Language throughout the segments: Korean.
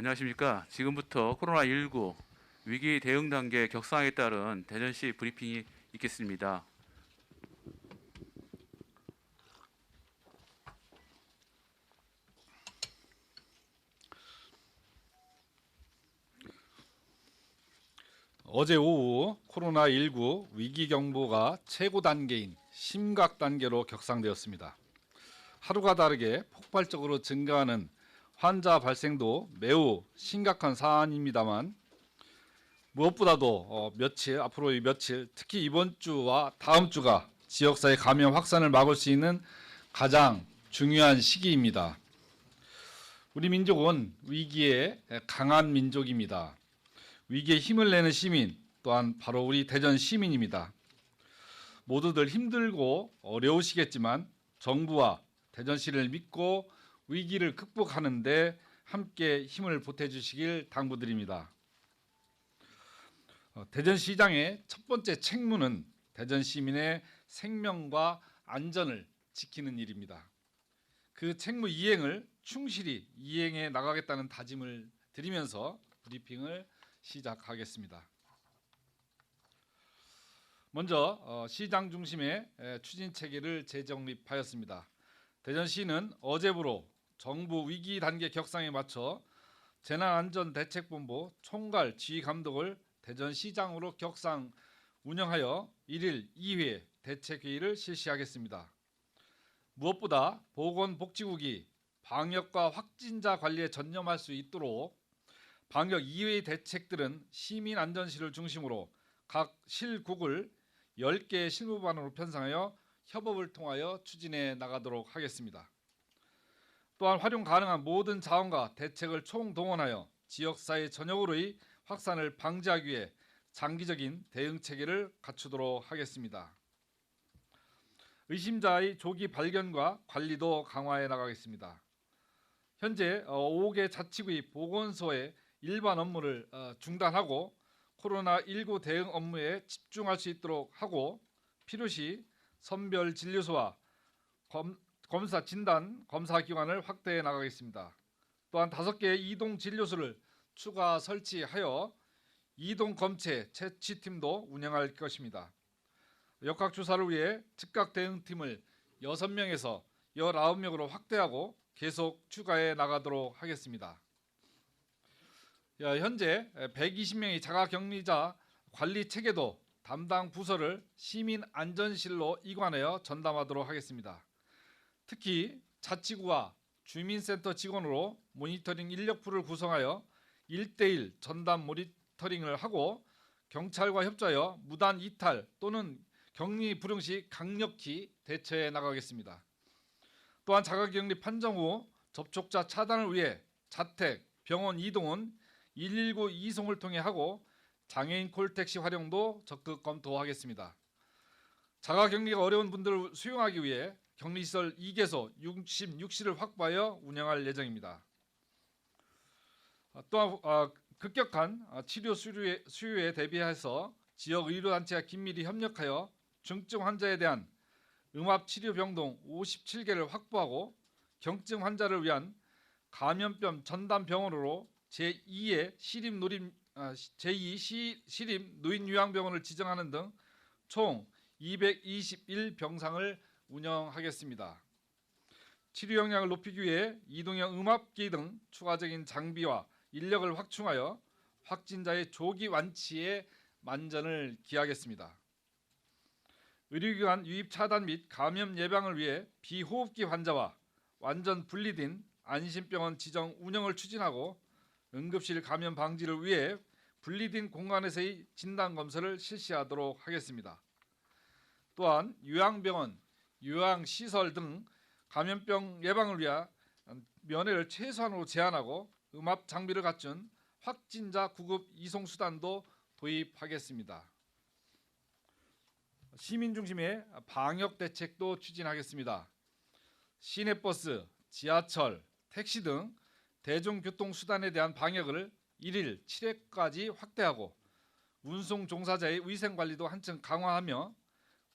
안녕하십니까. 지금부터 코로나19 위기 대응 단계 격상에 따른 대전시 브리핑이 있겠습니다. 어제 오후 코로나19 위기 경보가 최고 단계인 심각 단계로 격상되었습니다. 하루가 다르게 폭발적으로 증가하는 환자 발생도 매우 심각한 사안입니다만 무엇보다도 앞으로 며칠 특히 이번 주와 다음 주가 지역사회 감염 확산을 막을 수 있는 가장 중요한 시기입니다. 우리 민족은 위기에 강한 민족입니다. 위기에 힘을 내는 시민 또한 바로 우리 대전 시민입니다. 모두들 힘들고 어려우시겠지만 정부와 대전시를 믿고 위기를 극복하는 데 함께 힘을 보태주시길 당부드립니다. 대전시장의 첫 번째 책무는 대전 시민의 생명과 안전을 지키는 일입니다. 그 책무 이행을 충실히 이행해 나가겠다는 다짐을 드리면서 브리핑을 시작하겠습니다. 먼저 시장 중심의 추진 체계를 재정립하였습니다. 대전시는 어제부로 정부 위기 단계 격상에 맞춰 재난안전대책본부 총괄 지휘 감독을 대전시장으로 격상 운영하여 1일 2회 대책회의를 실시하겠습니다. 무엇보다 보건복지국이 방역과 확진자 관리에 전념할 수 있도록 방역 이외의 대책들은 시민안전실을 중심으로 각 실국을 10개의 실무반으로 편성하여 협업을 통하여 추진해 나가도록 하겠습니다. 또한 활용 가능한 모든 자원과 대책을 총동원하여 지역사회 전역으로의 확산을 방지하기 위해 장기적인 대응 체계를 갖추도록 하겠습니다. 의심자의 조기 발견과 관리도 강화해 나가겠습니다. 현재 5개 자치구의 보건소의 일반 업무를 중단하고 코로나19 대응 업무에 집중할 수 있도록 하고 필요시 선별 진료소와 검사 진단 검사 기관을 확대해 나가겠습니다. 또한 5개의 이동 진료소를 추가 설치하여 이동 검체 채취팀도 운영할 것입니다. 역학조사를 위해 즉각 대응팀을 6명에서 19명으로 확대하고 계속 추가해 나가도록 하겠습니다. 현재 120명의 자가격리자 관리 체계도 담당 부서를 시민안전실로 이관하여 전담하도록 하겠습니다. 특히 자치구와 주민센터 직원으로 모니터링 인력풀을 구성하여 1:1 전담 모니터링을 하고 경찰과 협조하여 무단 이탈 또는 격리 불응 시 강력히 대처해 나가겠습니다. 또한 자가격리 판정 후 접촉자 차단을 위해 자택, 병원 이동은 119 이송을 통해 하고 장애인 콜택시 활용도 적극 검토하겠습니다. 자가격리가 어려운 분들을 수용하기 위해 격리시설 2개소 66실을 확보하여 운영할 예정입니다. 또한 급격한 치료 수요에 대비해서 지역 의료단체와 긴밀히 협력하여 중증 환자에 대한 음압치료병동 57개를 확보하고 경증 환자를 위한 감염병 전담병원으로 제2 시립 노인요양병원을 지정하는 등 총 221병상을 운영하겠습니다. 치료 역량을 높이기 위해 이동형 음압기 등 추가적인 장비와 인력을 확충하여 확진자의 조기 완치에 만전을 기하겠습니다. 의료기관 유입 차단 및 감염 예방을 위해 비호흡기 환자와 완전 분리된 안심병원 지정 운영을 추진하고 응급실 감염 방지를 위해 분리된 공간에서의 진단검사를 실시하도록 하겠습니다. 또한 요양병원, 요양시설 등 감염병 예방을 위한 면회를 최소한으로 제한하고 음압 장비를 갖춘 확진자 구급 이송 수단도 도입하겠습니다. 시민 중심의 방역 대책도 추진하겠습니다. 시내버스, 지하철, 택시 등 대중교통 수단에 대한 방역을 1일 7회까지 확대하고 운송 종사자의 위생 관리도 한층 강화하며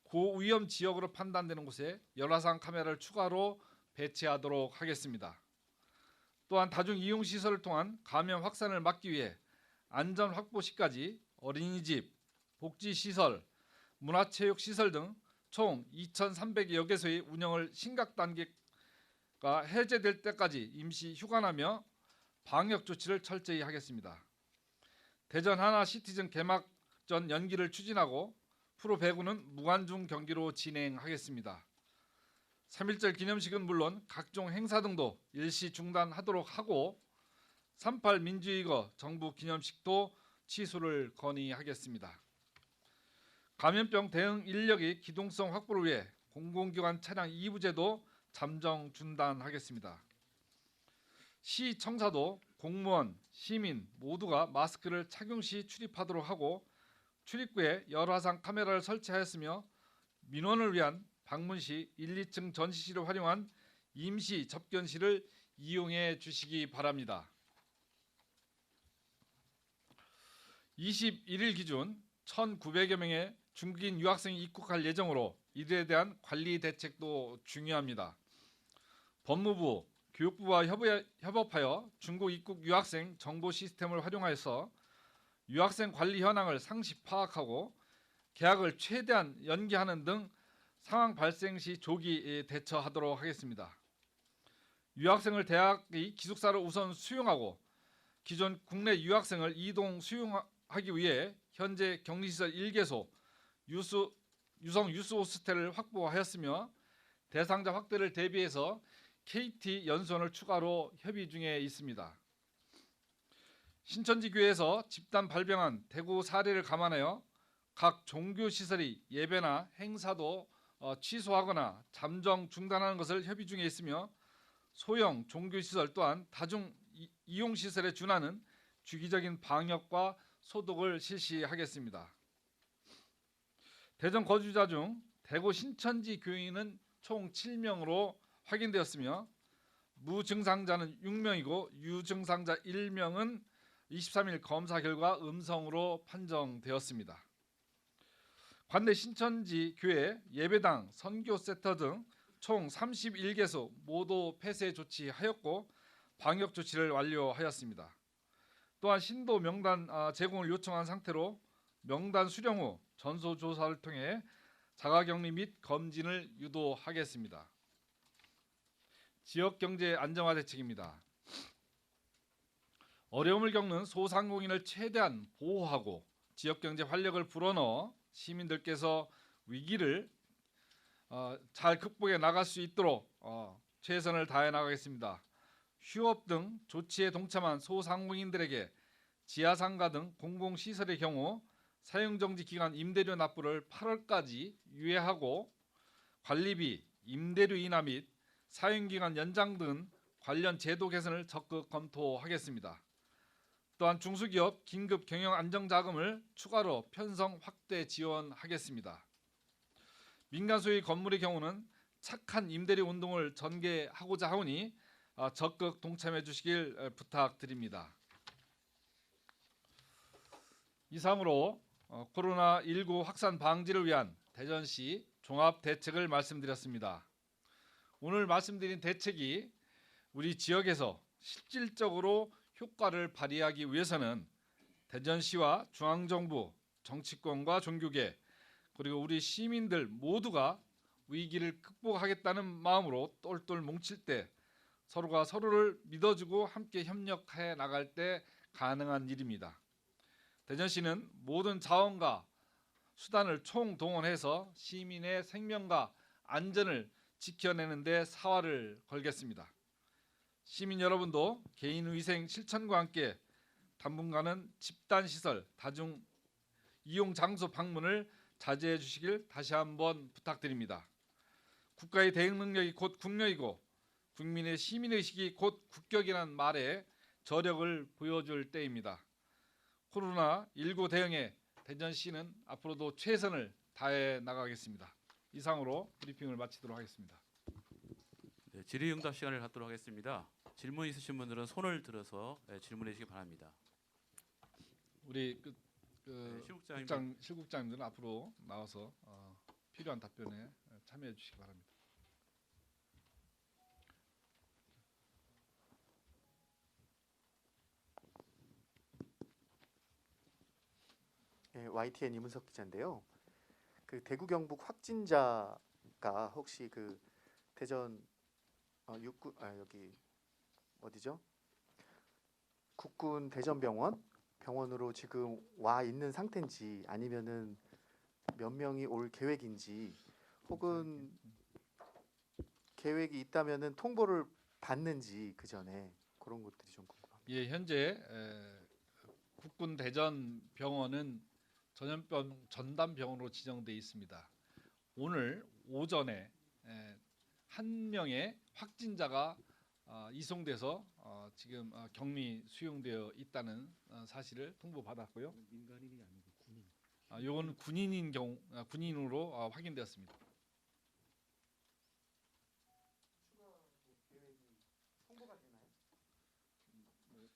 고위험 지역으로 판단되는 곳에 열화상 카메라를 추가로 배치하도록 하겠습니다. 또한 다중 이용 시설을 통한 감염 확산을 막기 위해 안전 확보 시까지 어린이집, 복지 시설, 문화체육 시설 등 총 2,300여 개소의 운영을 심각 단계가 해제될 때까지 임시 휴관하며 방역 조치를 철저히 하겠습니다. 대전 하나 시티즌 개막전 연기를 추진하고 프로배구는 무관중 경기로 진행하겠습니다. 3.1절 기념식은 물론 각종 행사 등도 일시 중단하도록 하고 3.8 민주이거 정부 기념식도 취소를 건의하겠습니다. 감염병 대응 인력의 기동성 확보를 위해 공공기관 차량 2부제도 잠정 중단하겠습니다. 시청사도 공무원, 시민 모두가 마스크를 착용 시 출입하도록 하고 출입구에 열화상 카메라를 설치하였으며 민원을 위한 방문 시 1, 2층 전시실을 활용한 임시 접견실을 이용해 주시기 바랍니다. 21일 기준 1,900여 명의 중국인 유학생이 입국할 예정으로 이들에 대한 관리 대책도 중요합니다. 법무부, 교육부와 협업하여 중국 입국 유학생 정보 시스템을 활용하여서 유학생 관리 현황을 상시 파악하고 계약을 최대한 연기하는 등 상황 발생 시 조기 대처하도록 하겠습니다. 유학생을 대학의 기숙사로 우선 수용하고 기존 국내 유학생을 이동 수용하기 위해 현재 격리시설 1개소, 유성 유스 호스텔을 확보하였으며 대상자 확대를 대비해서 KT 연수원을 추가로 협의 중에 있습니다. 신천지 교회에서 집단 발병한 대구 사례를 감안하여 각 종교 시설이 예배나 행사도 취소하거나 잠정 중단하는 것을 협의 중에 있으며 소형 종교 시설 또한 다중 이용 시설에 준하는 주기적인 방역과 소독을 실시하겠습니다. 대전 거주자 중 대구 신천지 교인은 총 7명으로 확인되었으며 무증상자는 6명이고 유증상자 1명은 23일 검사 결과 음성으로 판정되었습니다. 관내 신천지 교회 예배당, 선교센터 등 총 31개소 모두 폐쇄 조치하였고 방역 조치를 완료하였습니다. 또한 신도 명단 제공을 요청한 상태로 명단 수령 후 전수조사를 통해 자가격리 및 검진을 유도하겠습니다. 지역경제 안정화 대책입니다. 어려움을 겪는 소상공인을 최대한 보호하고 지역경제 활력을 불어넣어 시민들께서 위기를 잘 극복해 나갈 수 있도록 최선을 다해 나가겠습니다. 휴업 등 조치에 동참한 소상공인들에게 지하상가 등 공공시설의 경우 사용정지 기간 임대료 납부를 8월까지 유예하고 관리비, 임대료 인하 및 사용기간 연장 등 관련 제도 개선을 적극 검토하겠습니다. 또한 중소기업 긴급 경영 안정자금을 추가로 편성 확대 지원하겠습니다. 민간 소유 건물의 경우는 착한 임대료 운동을 전개하고자 하오니 적극 동참해 주시길 부탁드립니다. 이상으로 코로나19 확산 방지를 위한 대전시 종합 대책을 말씀드렸습니다. 오늘 말씀드린 대책이 우리 지역에서 실질적으로 효과를 발휘하기 위해서는 대전시와 중앙정부, 정치권과 종교계 그리고 우리 시민들 모두가 위기를 극복하겠다는 마음으로 똘똘 뭉칠 때 서로가 서로를 믿어주고 함께 협력해 나갈 때 가능한 일입니다. 대전시는 모든 자원과 수단을 총동원해서 시민의 생명과 안전을 지켜내는 데 사활을 걸겠습니다. 시민 여러분도 개인위생 실천과 함께 당분간은 집단시설, 다중 이용 장소 방문을 자제해 주시길 다시 한번 부탁드립니다. 국가의 대응 능력이 곧 국력이고 국민의 시민의식이 곧 국격이라는 말에 저력을 보여줄 때입니다. 코로나19 대응에 대전시는 앞으로도 최선을 다해 나가겠습니다. 이상으로 브리핑을 마치도록 하겠습니다. 네, 질의응답 시간을 갖도록 하겠습니다. 질문 있으신 분들은 손을 들어서 질문해 주시기 바랍니다. 우리 실국장님 실국장님들은 앞으로 나와서 필요한 답변에 참여해 주시기 바랍니다. YTN 이문석 기자인데요. 그 대구 경북 확진자가 혹시 그 대전 육군 여기 어디죠? 국군 대전병원으로 지금 와 있는 상태인지 아니면은 몇 명이 올 계획인지 혹은 계획이 있다면은 통보를 받는지 그 전에 그런 것들이 좀 궁금합니다. 예, 현재 국군 대전 병원은 전담병원으로 지정돼 있습니다. 오늘 오전에 한 명의 확진자가 이송돼서 지금 격리 수용되어 있다는 사실을 통보받았고요. 민간인이 아니고 군인. 요건 군인으로 확인되었습니다. 통보가 되나요?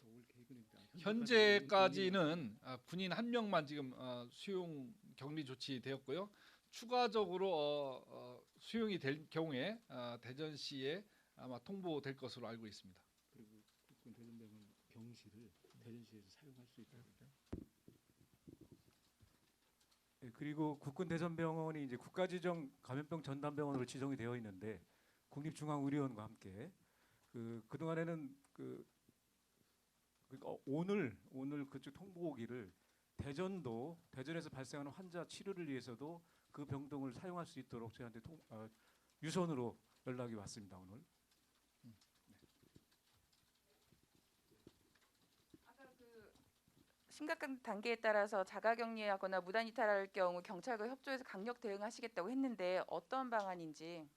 더올 계획은 일단 현재까지는 군인 한 명만 지금 수용 격리 조치되었고요. 추가적으로 수용이 될 경우에 대전시에 아마 통보될 것으로 알고 있습니다. 그리고 국군 대전병원 병실을 대전시에서 사용할 수 있다. 예, 그리고 국군 대전병원이 이제 국가지정 감염병 전담병원으로 지정이 되어 있는데 국립중앙의료원과 함께 그동안에는 오늘 그쪽 통보 오기를 대전에서 발생하는 환자 치료를 위해서도 그 병동을 사용할 수 있도록 저희한테 유선으로 연락이 왔습니다. 오늘. 아까 심각한 단계에 따라서 자가격리하거나 무단 이탈할 경우 경찰과 협조해서 강력 대응하시겠다고 했는데 어떤 방안인지.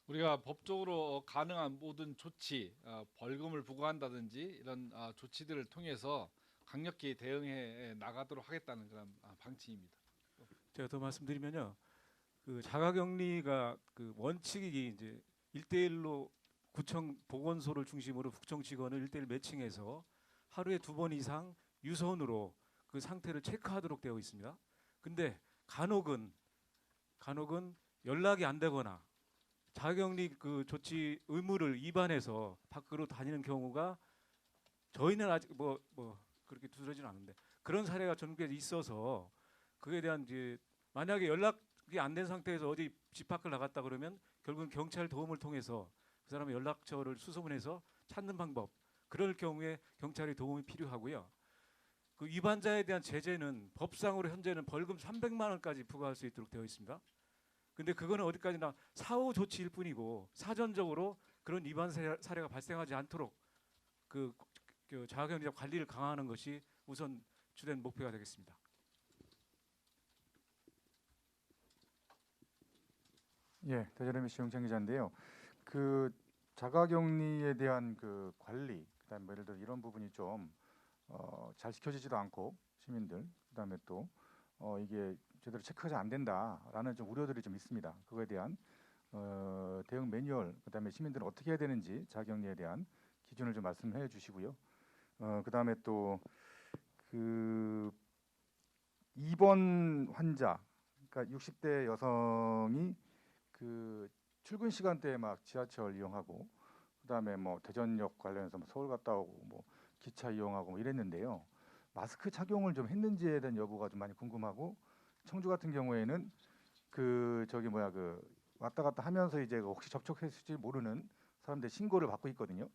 우리가 법적으로 가능한 모든 조치, 벌금을 부과한다든지 이런 조치들을 통해서 강력히 대응해 나가도록 하겠다는 그런 방침입니다. 제가 더 말씀드리면요, 그 자가격리가 그 원칙이 이제 1대1로 구청 보건소를 중심으로 구청 직원을 1대1 매칭해서 하루에 2번 이상 유선으로 그 상태를 체크하도록 되어 있습니다. 근데 간혹은 연락이 안 되거나 자가격리 그 조치 의무를 위반해서 밖으로 다니는 경우가 저희는 아직 뭐 그렇게 두드러지는 않은데 그런 사례가 전국에 있어서 그에 대한 이제 만약에 연락이 안 된 상태에서 어디 집 밖을 나갔다 그러면 결국은 경찰 도움을 통해서 그 사람의 연락처를 수소문해서 찾는 방법, 그럴 경우에 경찰의 도움이 필요하고요. 그 위반자에 대한 제재는 법상으로 현재는 벌금 300만 원까지 부과할 수 있도록 되어 있습니다. 근데 그거는 어디까지나 사후 조치일 뿐이고 사전적으로 그런 위반 사례가 발생하지 않도록 그 자가격리 관리를 강화하는 것이 우선 주된 목표가 되겠습니다. 예, 대전 MBC 용창 기자인데요. 그 자가격리에 대한 그 관리, 그다음에 예를 들어 이런 부분이 좀 잘 지켜지지도 않고 시민들, 그다음에 또 이게 제대로 체크가 안 된다라는 좀 우려들이 좀 있습니다. 그거에 대한 대응 매뉴얼, 그다음에 시민들은 어떻게 해야 되는지 자가격리에 대한 기준을 좀 말씀해 주시고요. 그다음에 또 그 입원 환자, 그러니까 60대 여성이 그 출근 시간대에 막 지하철 이용하고 그다음에 뭐 대전역 관련해서 뭐 서울 갔다 오고 뭐 기차 이용하고 뭐 이랬는데요. 마스크 착용을 좀 했는지에 대한 여부가 좀 많이 궁금하고, 청주 같은 경우에는 그 왔다 갔다 하면서 이제 혹시 접촉했을지 모르는 사람들 신고를 받고 있거든요.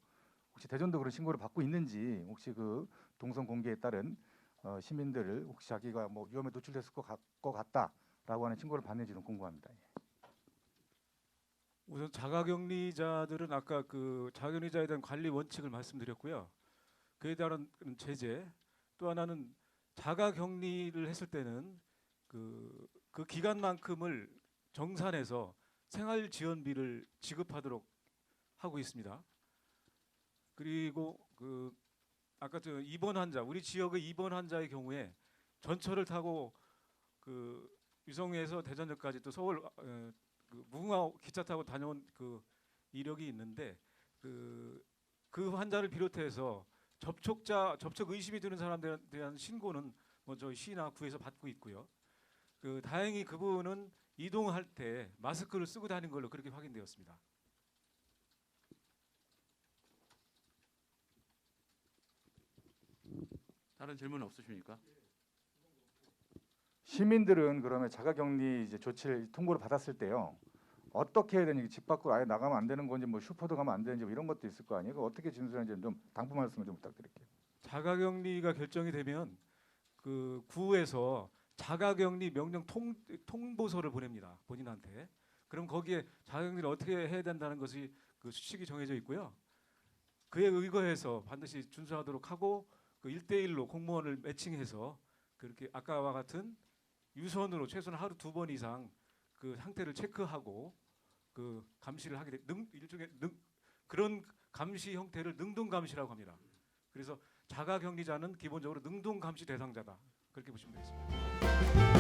혹시 대전도 그런 신고를 받고 있는지, 혹시 그 동선 공개에 따른 시민들을 혹시 자기가 뭐 위험에 노출됐을 것 같다라고 하는 신고를 받는지 좀 궁금합니다. 예. 우선 자가격리자들은 아까 그 자가격리자에 대한 관리 원칙을 말씀드렸고요. 그에 따른 제재, 또 하나는 자가격리를 했을 때는 그 기간만큼을 정산해서 생활지원비를 지급하도록 하고 있습니다. 그리고 아까 입원 환자, 우리 지역의 입원 환자의 경우에 전철을 타고 그 유성에서 대전역까지 또 서울 무궁화 기차 타고 다녀온 그 이력이 있는데 그 환자를 비롯해서 접촉 의심이 드는 사람들에 대한 신고는 저희 시나 구에서 받고 있고요. 다행히 그분은 이동할 때 마스크를 쓰고 다닌 걸로 그렇게 확인되었습니다. 다른 질문 없으십니까? 시민들은 그러면 자가격리 이제 조치를 통보를 받았을 때요. 어떻게 해야 되는지, 집 밖으로 아예 나가면 안 되는 건지, 뭐 슈퍼도 가면 안 되는지 뭐 이런 것도 있을 거 아니에요. 그거 어떻게 진술하는지 좀 당부 말씀을 좀 부탁드릴게요. 자가격리가 결정이 되면 그 구에서 자가격리 명령 통보서를 보냅니다. 본인한테. 그럼 거기에 자가격리를 어떻게 해야 된다는 것이 그 수칙이 정해져 있고요. 그에 의거해서 반드시 준수하도록 하고 그 1대1로 공무원을 매칭해서 그렇게 아까와 같은 유선으로 최소한 하루 2번 이상 그 상태를 체크하고 그 감시를 하게 돼. 일종의 그런 감시 형태를 능동 감시라고 합니다. 그래서 자가격리자는 기본적으로 능동 감시 대상자다. 그렇게 보시면 되겠습니다.